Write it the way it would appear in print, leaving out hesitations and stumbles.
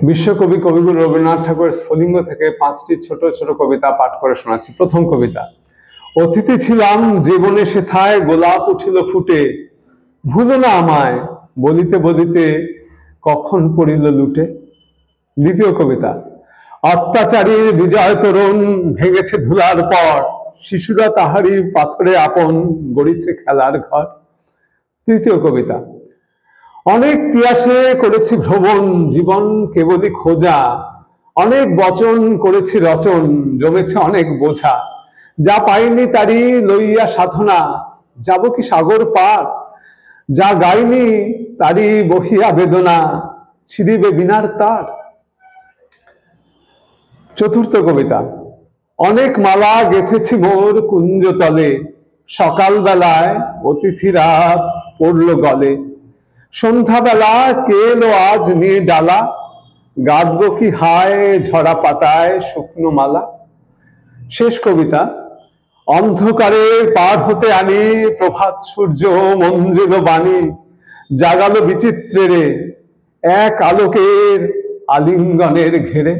বিশ্বকবি কবিগুরু রবীন্দ্রনাথ ঠাকুরের স্ফুলিঙ্গ থেকে 5টি ছোট ছোট কবিতা পাঠ করে শোনাচ্ছি। প্রথম কবিতা। অতিথি ছিলাম জীবনে সেথায়, গোলাপ উঠিল ফুটে, ভুলো না আমায় বলিতে বলিতে কখন পড়িল লুটে। দ্বিতীয় কবিতা। অত্যাচারীর বিজয় তরুণ ভেঙেছে ধুলার পর, শিশুরা তাহারি পাথরে আপন গড়িছে খেলার ঘর। তৃতীয় কবিতা। অনেক তিয়াসে করেছি ভ্রমণ, জীবন কেবলই খোঁজা, অনেক বচন করেছি রচন, জমেছে অনেক বোঝা, যা পাইনি তারি লইয়া সাধনা, যাব কি সাগর পার, যা গাইনি তারি বহিয়া বেদনা, ছিড়িবে বিনার তার। চতুর্থ কবিতা। অনেক মালা গেঁথেছি মোর কুঞ্জতলে, সকালবেলায় অতিথিরা পড়ল গলে, সন্ধ্যাবেলা কে এলো আজ নিয়ে ডালা, গাঁথব কি হায় ঝরা পাতায় শুকনো মালা। শেষ কবিতা। অন্ধকারে পার হতে আনি প্রভাত সূর্য মঞ্জুল বাণী, জাগালো বিচিত্রে এক আলোকের আলিঙ্গনের ঘেরে।